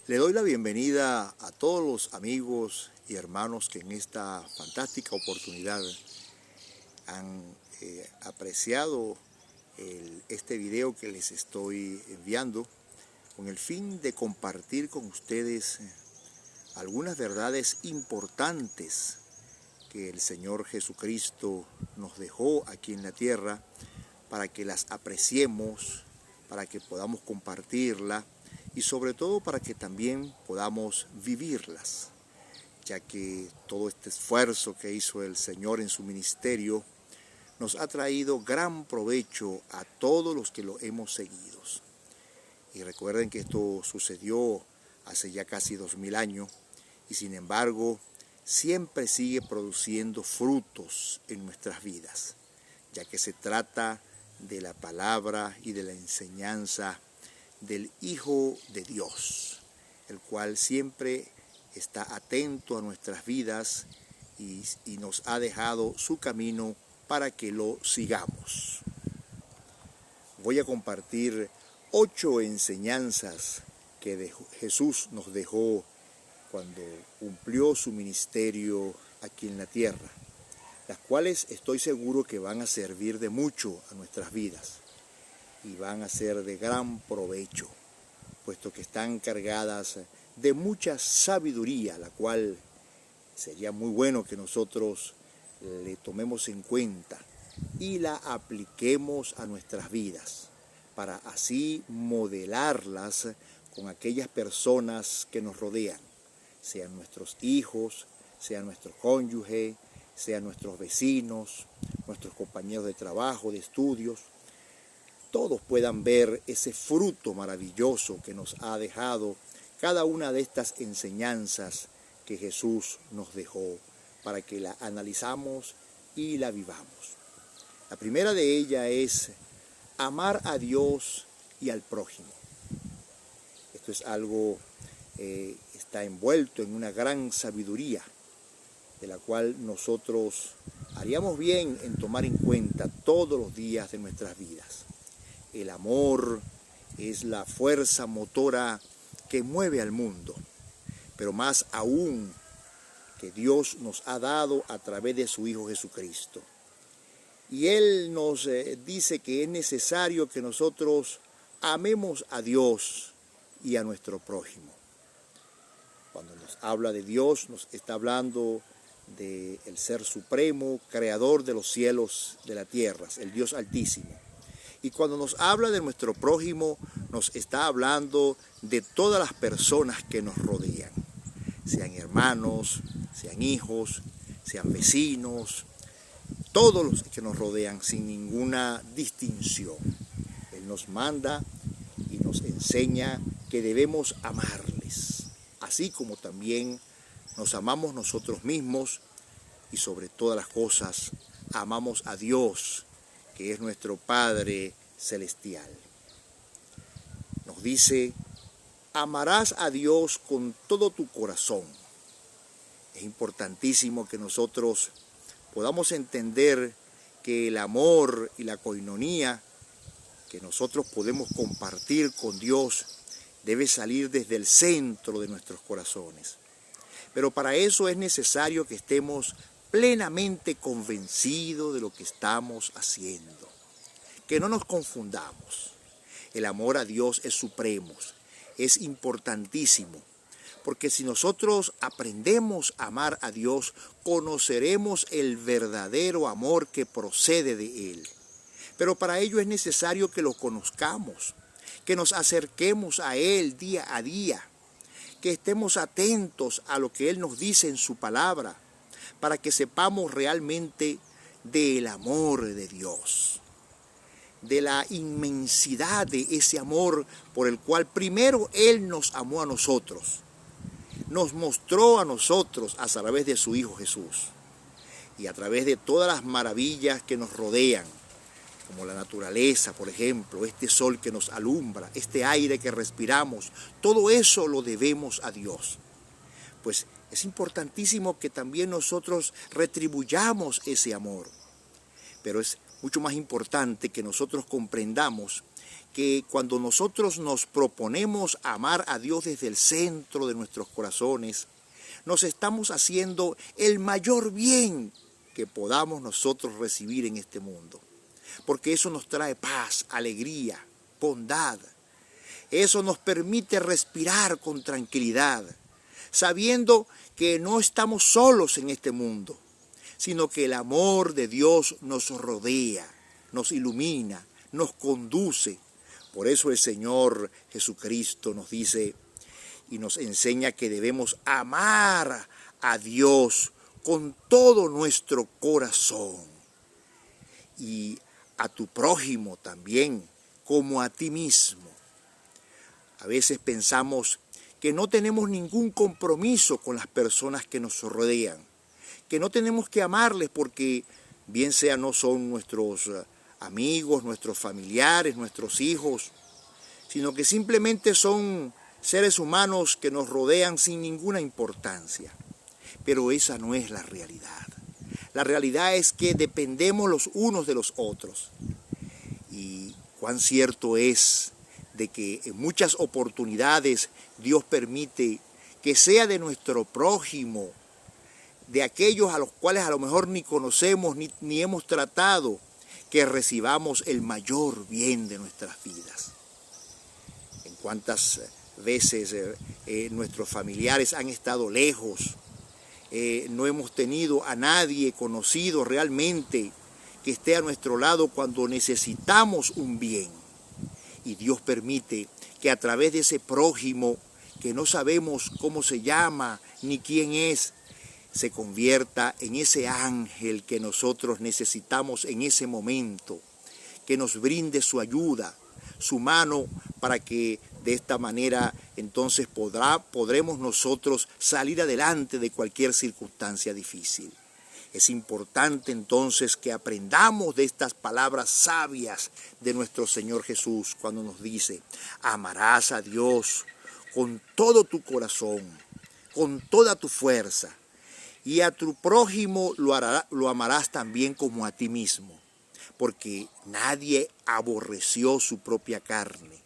Le doy la bienvenida a todos los amigos y hermanos que en esta fantástica oportunidad han apreciado este video que les estoy enviando con el fin de compartir con ustedes algunas verdades importantes que el Señor Jesucristo nos dejó aquí en la tierra para que las apreciemos, para que podamos compartirla y sobre todo para que también podamos vivirlas, ya que todo este esfuerzo que hizo el Señor en su ministerio nos ha traído gran provecho a todos los que lo hemos seguido. Y recuerden que esto sucedió hace ya casi 2000 años y sin embargo siempre sigue produciendo frutos en nuestras vidas, ya que se trata de la palabra y de la enseñanza del Hijo de Dios, el cual siempre está atento a nuestras vidas y nos ha dejado su camino para que lo sigamos. Voy a compartir 8 enseñanzas que Jesús nos dejó cuando cumplió su ministerio aquí en la tierra, las cuales estoy seguro que van a servir de mucho a nuestras vidas y van a ser de gran provecho, puesto que están cargadas de mucha sabiduría, la cual sería muy bueno que nosotros le tomemos en cuenta y la apliquemos a nuestras vidas, para así modelarlas con aquellas personas que nos rodean, sean nuestros hijos, sean nuestros cónyuges, sean nuestros vecinos, nuestros compañeros de trabajo, de estudios. Todos puedan ver ese fruto maravilloso que nos ha dejado cada una de estas enseñanzas que Jesús nos dejó, para que la analizamos y la vivamos. La primera de ellas es amar a Dios y al prójimo. Esto es algo que está envuelto en una gran sabiduría, de la cual nosotros haríamos bien en tomar en cuenta todos los días de nuestras vidas. El amor es la fuerza motora que mueve al mundo, pero más aún que Dios nos ha dado a través de su Hijo Jesucristo. Y Él nos dice que es necesario que nosotros amemos a Dios y a nuestro prójimo. Cuando nos habla de Dios, nos está hablando del Ser Supremo, Creador de los cielos, de la tierra, el Dios Altísimo. Y cuando nos habla de nuestro prójimo, nos está hablando de todas las personas que nos rodean, sean hermanos, sean hijos, sean vecinos, todos los que nos rodean sin ninguna distinción. Él nos manda y nos enseña que debemos amarles, así como también nos amamos nosotros mismos y sobre todas las cosas amamos a Dios, que es nuestro Padre Celestial. Nos dice, amarás a Dios con todo tu corazón. Es importantísimo que nosotros podamos entender que el amor y la coinonía que nosotros podemos compartir con Dios debe salir desde el centro de nuestros corazones. Pero para eso es necesario que estemos plenamente convencidos de lo que estamos haciendo. Que no nos confundamos. El amor a Dios es supremo, es importantísimo, porque si nosotros aprendemos a amar a Dios, conoceremos el verdadero amor que procede de Él. Pero para ello es necesario que lo conozcamos, que nos acerquemos a Él día a día, que estemos atentos a lo que Él nos dice en su palabra, para que sepamos realmente del amor de Dios, de la inmensidad de ese amor por el cual primero Él nos amó a nosotros, nos mostró a nosotros a través de su Hijo Jesús y a través de todas las maravillas que nos rodean, como la naturaleza, por ejemplo, este sol que nos alumbra, este aire que respiramos, todo eso lo debemos a Dios. Pues es importantísimo que también nosotros retribuyamos ese amor, pero es mucho más importante que nosotros comprendamos que cuando nosotros nos proponemos amar a Dios desde el centro de nuestros corazones, nos estamos haciendo el mayor bien que podamos nosotros recibir en este mundo. Porque eso nos trae paz, alegría, bondad. Eso nos permite respirar con tranquilidad, sabiendo que no estamos solos en este mundo, sino que el amor de Dios nos rodea, nos ilumina, nos conduce. Por eso el Señor Jesucristo nos dice y nos enseña que debemos amar a Dios con todo nuestro corazón y a tu prójimo también, como a ti mismo. A veces pensamos que no tenemos ningún compromiso con las personas que nos rodean, que no tenemos que amarles porque bien sea no son nuestros amigos, nuestros familiares, nuestros hijos, sino que simplemente son seres humanos que nos rodean sin ninguna importancia. Pero esa no es la realidad. La realidad es que dependemos los unos de los otros. Y cuán cierto es de que en muchas oportunidades Dios permite que sea de nuestro prójimo, de aquellos a los cuales a lo mejor ni conocemos ni hemos tratado, que recibamos el mayor bien de nuestras vidas. En cuántas veces nuestros familiares han estado lejos, no hemos tenido a nadie conocido realmente que esté a nuestro lado cuando necesitamos un bien. Y Dios permite que a través de ese prójimo, que no sabemos cómo se llama ni quién es, se convierta en ese ángel que nosotros necesitamos en ese momento, que nos brinde su ayuda, su mano, para que de esta manera entonces podremos nosotros salir adelante de cualquier circunstancia difícil. Es importante entonces que aprendamos de estas palabras sabias de nuestro Señor Jesús cuando nos dice: amarás a Dios con todo tu corazón, con toda tu fuerza, y a tu prójimo lo amarás también como a ti mismo, porque nadie aborreció su propia carne.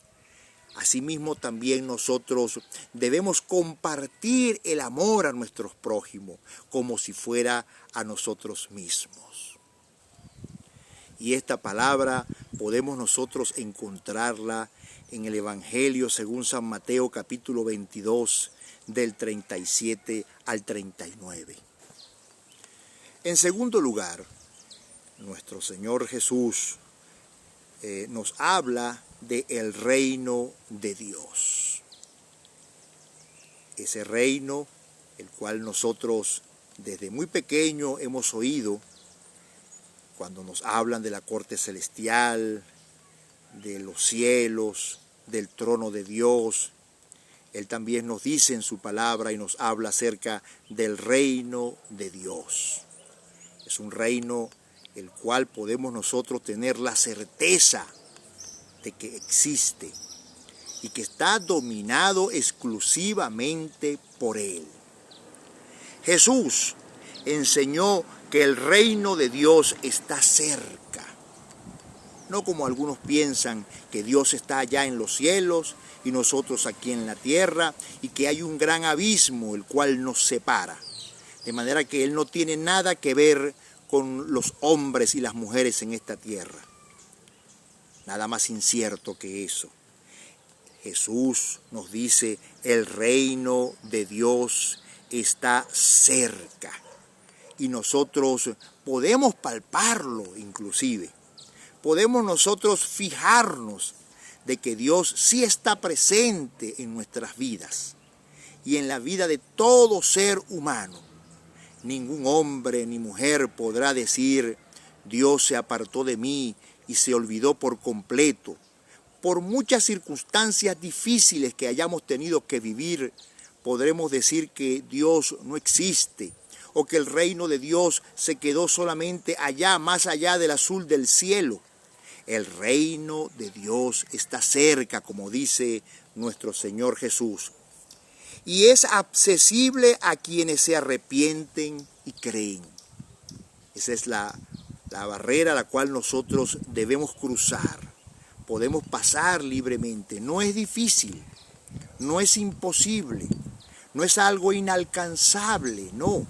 Asimismo también nosotros debemos compartir el amor a nuestros prójimos como si fuera a nosotros mismos. Y esta palabra podemos nosotros encontrarla en el Evangelio según San Mateo capítulo 22 del 37 al 39. En segundo lugar, nuestro Señor Jesús nos habla del reino de Dios. Ese reino, el cual nosotros desde muy pequeño hemos oído, cuando nos hablan de la corte celestial, de los cielos, del trono de Dios. Él también nos dice en su palabra y nos habla acerca del reino de Dios. Es un reino el cual podemos nosotros tener la certeza de que existe y que está dominado exclusivamente por Él. Jesús enseñó que el reino de Dios está cerca. No como algunos piensan que Dios está allá en los cielos y nosotros aquí en la tierra y que hay un gran abismo el cual nos separa. De manera que Él no tiene nada que ver con los hombres y las mujeres en esta tierra. Nada más incierto que eso. Jesús nos dice: el reino de Dios está cerca. Y nosotros podemos palparlo inclusive. Podemos nosotros fijarnos de que Dios sí está presente en nuestras vidas y en la vida de todo ser humano. Ningún hombre ni mujer podrá decir: Dios se apartó de mí y se olvidó por completo. Por muchas circunstancias difíciles que hayamos tenido que vivir, podremos decir que Dios no existe o que el reino de Dios se quedó solamente allá, más allá del azul del cielo. El reino de Dios está cerca, como dice nuestro Señor Jesús, y es accesible a quienes se arrepienten y creen. Esa es la barrera a la cual nosotros debemos cruzar, podemos pasar libremente. No es difícil, no es imposible, no es algo inalcanzable, no.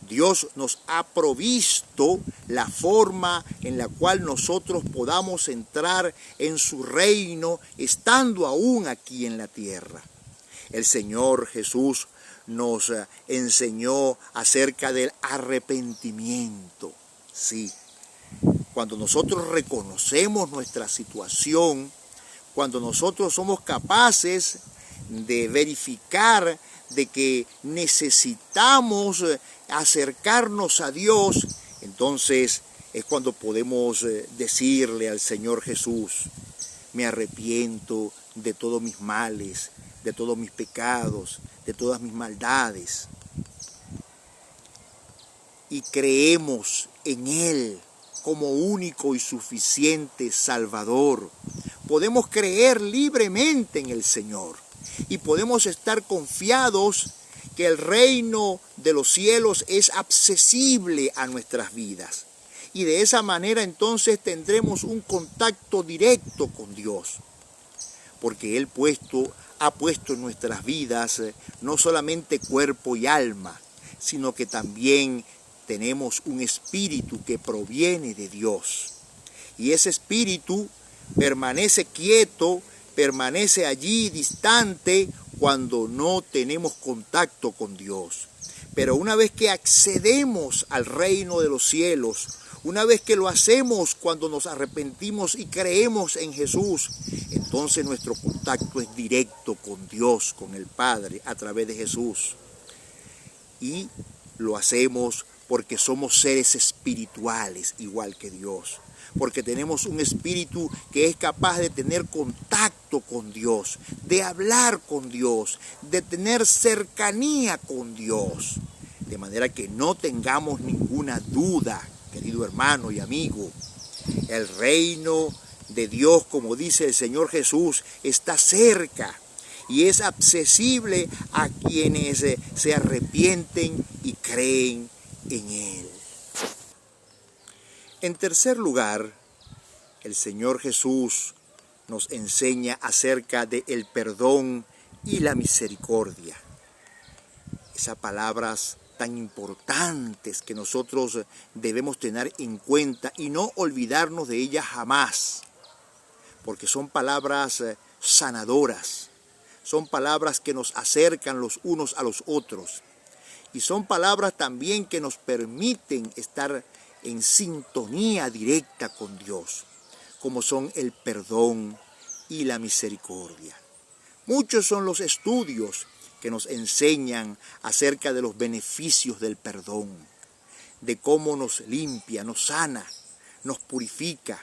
Dios nos ha provisto la forma en la cual nosotros podamos entrar en su reino estando aún aquí en la tierra. El Señor Jesús nos enseñó acerca del arrepentimiento. Sí, cuando nosotros reconocemos nuestra situación, cuando nosotros somos capaces de verificar de que necesitamos acercarnos a Dios, entonces es cuando podemos decirle al Señor Jesús: me arrepiento de todos mis males, de todos mis pecados, de todas mis maldades. Y creemos en Él como único y suficiente Salvador. Podemos creer libremente en el Señor y podemos estar confiados que el reino de los cielos es accesible a nuestras vidas. Y de esa manera entonces tendremos un contacto directo con Dios. Porque Él ha puesto en nuestras vidas no solamente cuerpo y alma, sino que también tenemos un espíritu que proviene de Dios. Y ese espíritu permanece quieto, permanece allí distante cuando no tenemos contacto con Dios. Pero una vez que accedemos al reino de los cielos, una vez que lo hacemos cuando nos arrepentimos y creemos en Jesús, entonces nuestro contacto es directo con Dios, con el Padre, a través de Jesús. Y lo hacemos porque somos seres espirituales, igual que Dios. Porque tenemos un espíritu que es capaz de tener contacto con Dios, de hablar con Dios, de tener cercanía con Dios. De manera que no tengamos ninguna duda, querido hermano y amigo. El reino de Dios, como dice el Señor Jesús, está cerca y es accesible a quienes se arrepienten y creen en Él. En tercer lugar, el Señor Jesús nos enseña acerca del perdón y la misericordia. Esas palabras tan importantes que nosotros debemos tener en cuenta y no olvidarnos de ellas jamás, porque son palabras sanadoras, son palabras que nos acercan los unos a los otros y son palabras también que nos permiten estar en sintonía directa con Dios, como son el perdón y la misericordia. Muchos son los estudios que nos enseñan acerca de los beneficios del perdón, de cómo nos limpia, nos sana, nos purifica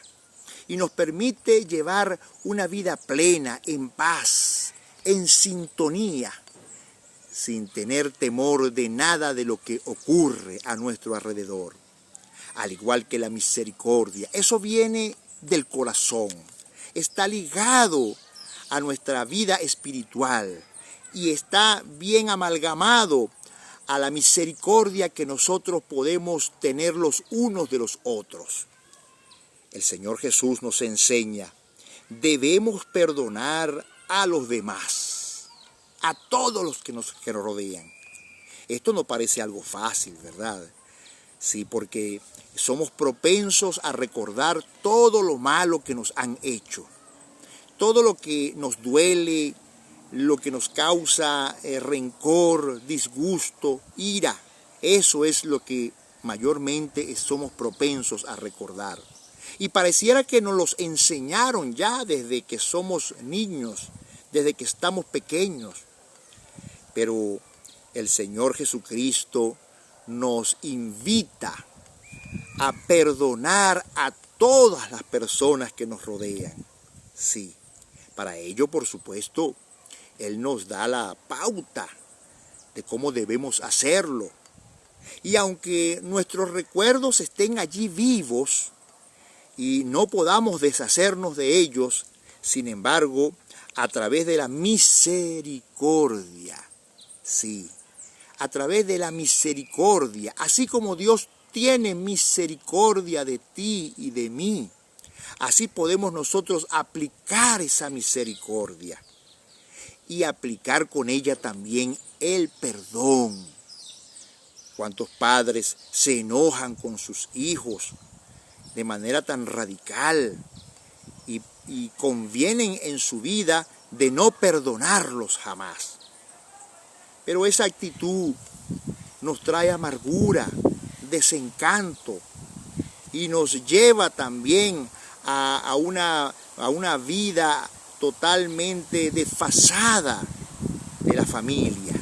y nos permite llevar una vida plena, en paz, en sintonía, sin tener temor de nada de lo que ocurre a nuestro alrededor. Al igual que la misericordia, eso viene del corazón, está ligado a nuestra vida espiritual y está bien amalgamado a la misericordia que nosotros podemos tener los unos de los otros. El Señor Jesús nos enseña, debemos perdonar a los demás, a todos los que nos rodean. Esto no parece algo fácil, ¿verdad? Sí, porque somos propensos a recordar todo lo malo que nos han hecho, todo lo que nos duele, lo que nos causa rencor, disgusto, ira. Eso es lo que mayormente somos propensos a recordar. Y pareciera que nos los enseñaron ya desde que somos niños, desde que estamos pequeños. Pero el Señor Jesucristo nos invita a perdonar a todas las personas que nos rodean. Sí, para ello, por supuesto, Él nos da la pauta de cómo debemos hacerlo. Y aunque nuestros recuerdos estén allí vivos y no podamos deshacernos de ellos, sin embargo, a través de la misericordia, sí, a través de la misericordia, así como Dios tiene misericordia de ti y de mí, Así podemos nosotros aplicar esa misericordia y aplicar con ella también el perdón. ¿Cuántos padres se enojan con sus hijos de manera tan radical y convienen en su vida de no perdonarlos jamás? Pero esa actitud nos trae amargura, desencanto y nos lleva también a una vida totalmente desfasada de la familia.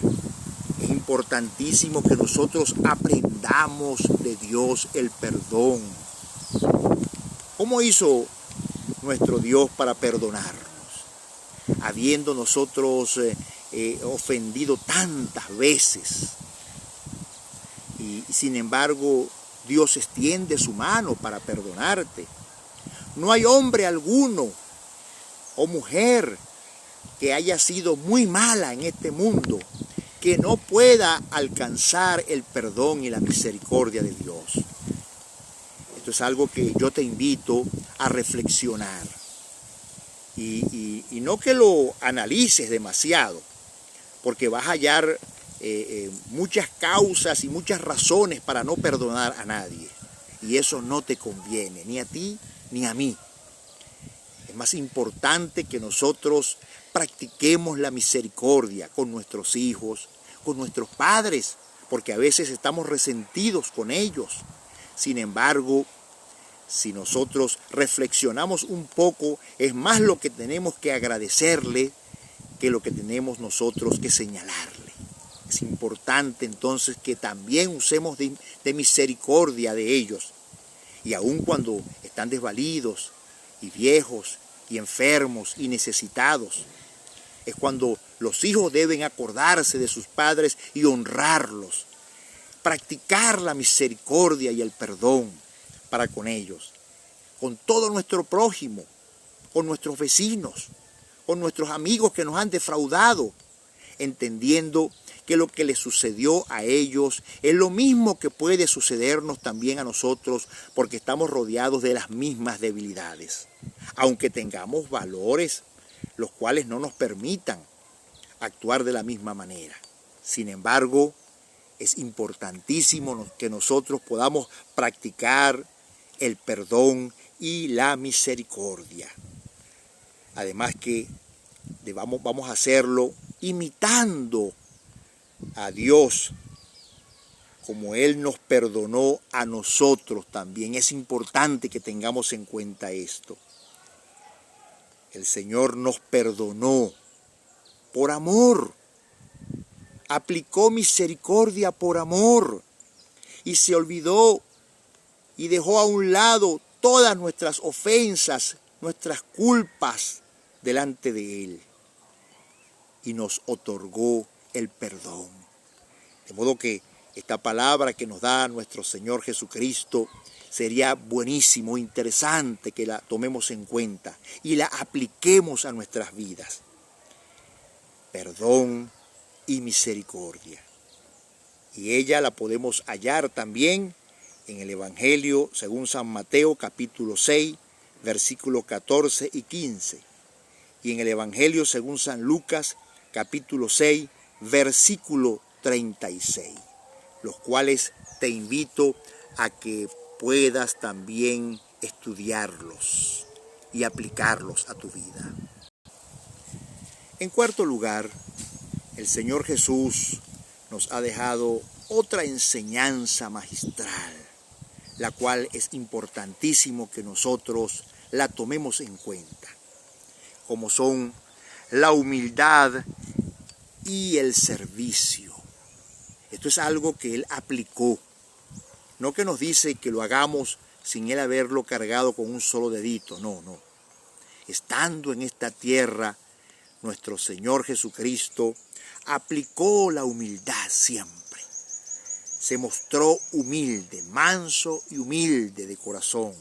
Es importantísimo que nosotros aprendamos de Dios el perdón. ¿Cómo hizo nuestro Dios para perdonarnos? Habiendo nosotros ofendido tantas veces. Y sin embargo, Dios extiende su mano para perdonarte. No hay hombre alguno o mujer que haya sido muy mala en este mundo que no pueda alcanzar el perdón y la misericordia de Dios. Esto es algo que yo te invito a reflexionar. Y no que lo analices demasiado, porque vas a hallar muchas causas y muchas razones para no perdonar a nadie. Y eso no te conviene, ni a ti ni a mí. Es más importante que nosotros practiquemos la misericordia con nuestros hijos, con nuestros padres, porque a veces estamos resentidos con ellos. Sin embargo, si nosotros reflexionamos un poco, es más lo que tenemos que agradecerle que lo que tenemos nosotros que señalarle. Es importante entonces que también usemos de misericordia de ellos. Y aun cuando están desvalidos y viejos y enfermos y necesitados, es cuando los hijos deben acordarse de sus padres y honrarlos. Practicar la misericordia y el perdón para con ellos, con todo nuestro prójimo, con nuestros vecinos, con nuestros amigos que nos han defraudado, entendiendo que lo que les sucedió a ellos es lo mismo que puede sucedernos también a nosotros, porque estamos rodeados de las mismas debilidades, aunque tengamos valores los cuales no nos permitan actuar de la misma manera. Sin embargo, es importantísimo que nosotros podamos practicar el perdón y la misericordia. Además que vamos a hacerlo imitando a Dios, como Él nos perdonó a nosotros también. Es importante que tengamos en cuenta esto. El Señor nos perdonó por amor. Aplicó misericordia por amor y se olvidó y dejó a un lado todas nuestras ofensas, nuestras culpas delante de Él, y nos otorgó el perdón. De modo que esta palabra que nos da nuestro Señor Jesucristo sería buenísimo, interesante que la tomemos en cuenta y la apliquemos a nuestras vidas. Perdón y misericordia. Y ella la podemos hallar también en el Evangelio según San Mateo capítulo 6, versículos 14 y 15. Y en el Evangelio según San Lucas capítulo 6, versículo 36. Los cuales te invito a que puedas también estudiarlos y aplicarlos a tu vida. En cuarto lugar, el Señor Jesús nos ha dejado otra enseñanza magistral, la cual es importantísimo que nosotros la tomemos en cuenta, como son la humildad y el servicio. Esto es algo que Él aplicó, no que nos dice que lo hagamos sin Él haberlo cargado con un solo dedito, no. Estando en esta tierra, nuestro Señor Jesucristo aplicó la humildad siempre. Se mostró humilde, manso y humilde de corazón.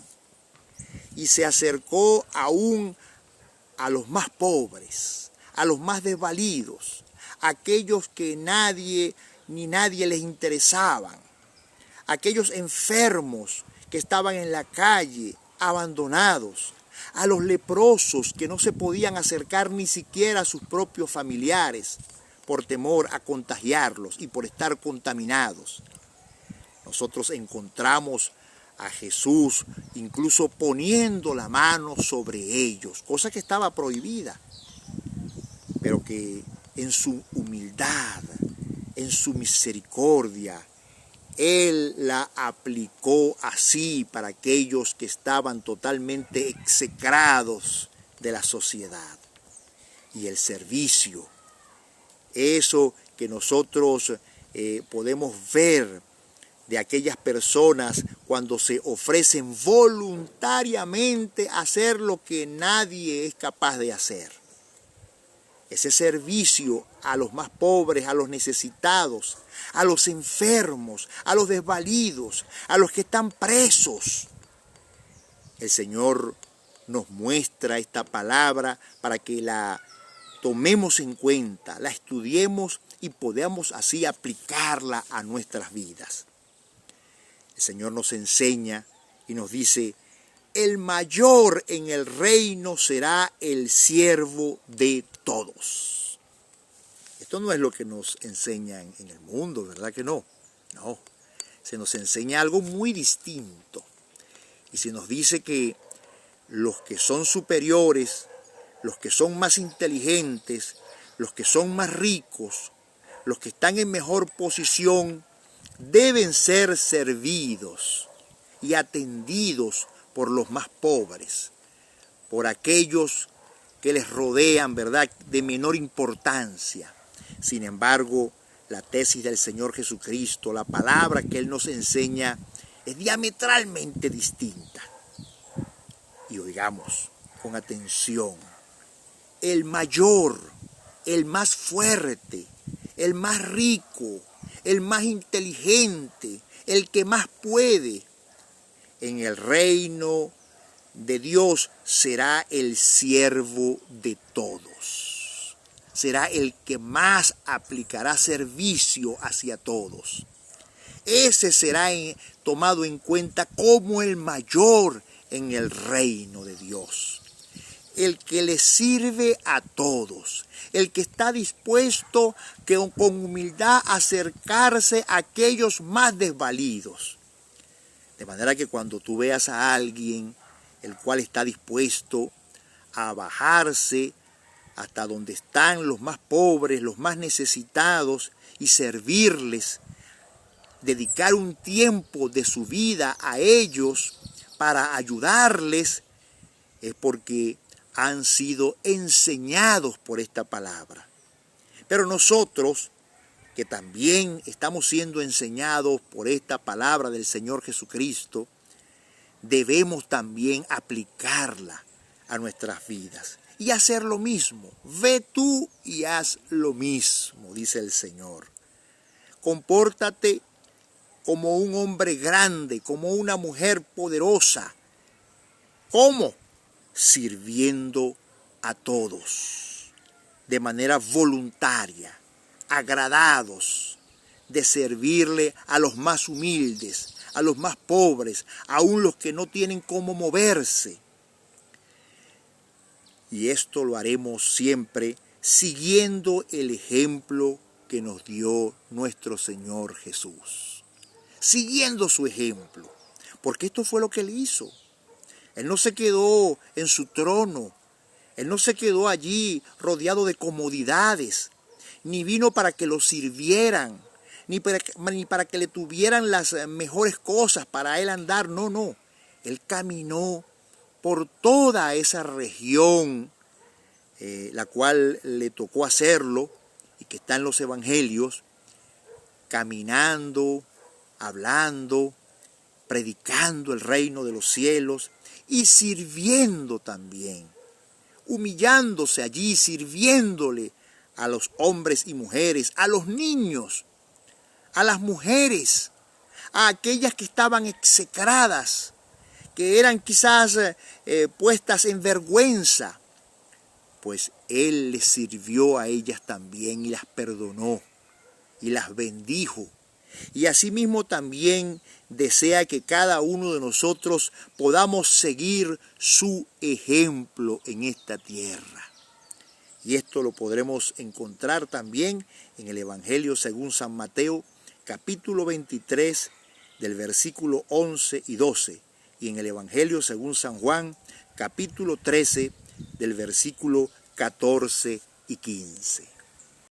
Y se acercó aún a los más pobres, a los más desvalidos, a aquellos que nadie les interesaban, aquellos enfermos que estaban en la calle, abandonados, a los leprosos que no se podían acercar ni siquiera a sus propios familiares por temor a contagiarlos y por estar contaminados. Nosotros encontramos a Jesús incluso poniendo la mano sobre ellos, cosa que estaba prohibida, pero que en su humildad, en su misericordia, Él la aplicó así para aquellos que estaban totalmente execrados de la sociedad. Y el servicio, eso que nosotros podemos ver de aquellas personas cuando se ofrecen voluntariamente a hacer lo que nadie es capaz de hacer. Ese servicio a los más pobres, a los necesitados, a los enfermos, a los desvalidos, a los que están presos. El Señor nos muestra esta palabra para que la tomemos en cuenta, la estudiemos y podamos así aplicarla a nuestras vidas. El Señor nos enseña y nos dice: el mayor en el reino será el siervo de todos. Esto no es lo que nos enseñan en el mundo, ¿verdad que no? No, se nos enseña algo muy distinto. Y se nos dice que los que son superiores, los que son más inteligentes, los que son más ricos, los que están en mejor posición, deben ser servidos y atendidos por los más pobres, por aquellos que les rodean, ¿verdad?, de menor importancia. Sin embargo, la tesis del Señor Jesucristo, la palabra que Él nos enseña, es diametralmente distinta. Y oigamos con atención: el mayor, el más fuerte, el más rico, el más inteligente, el que más puede, en el reino de Dios será el siervo de todos. Será el que más aplicará servicio hacia todos. Ese será tomado en cuenta como el mayor en el reino de Dios. El que le sirve a todos, el que está dispuesto con humildad a acercarse a aquellos más desvalidos. De manera que cuando tú veas a alguien el cual está dispuesto a bajarse hasta donde están los más pobres, los más necesitados, y servirles, dedicar un tiempo de su vida a ellos para ayudarles, es porque han sido enseñados por esta palabra. Pero nosotros, que también estamos siendo enseñados por esta palabra del Señor Jesucristo, debemos también aplicarla a nuestras vidas y hacer lo mismo. Ve tú y haz lo mismo, dice el Señor. Compórtate como un hombre grande, como una mujer poderosa. ¿Cómo? Sirviendo a todos, de manera voluntaria, agradados de servirle a los más humildes, a los más pobres, aún los que no tienen cómo moverse. Y esto lo haremos siempre siguiendo el ejemplo que nos dio nuestro Señor Jesús. Siguiendo su ejemplo, porque esto fue lo que Él hizo. Él no se quedó en su trono, Él no se quedó allí rodeado de comodidades, ni vino para que lo sirvieran, ni para que le tuvieran las mejores cosas para Él andar. No, no. Él caminó por toda esa región, la cual le tocó hacerlo, y que está en los evangelios, caminando, hablando, predicando el reino de los cielos y sirviendo también, humillándose allí, sirviéndole a los hombres y mujeres, a los niños, a las mujeres, a aquellas que estaban execradas, que eran quizás puestas en vergüenza, pues Él les sirvió a ellas también y las perdonó y las bendijo Y asimismo también desea que cada uno de nosotros podamos seguir su ejemplo en esta tierra. Y esto lo podremos encontrar también en el Evangelio según San Mateo, capítulo 23, del versículo 11 y 12. Y en el Evangelio según San Juan, capítulo 13, del versículo 14 y 15.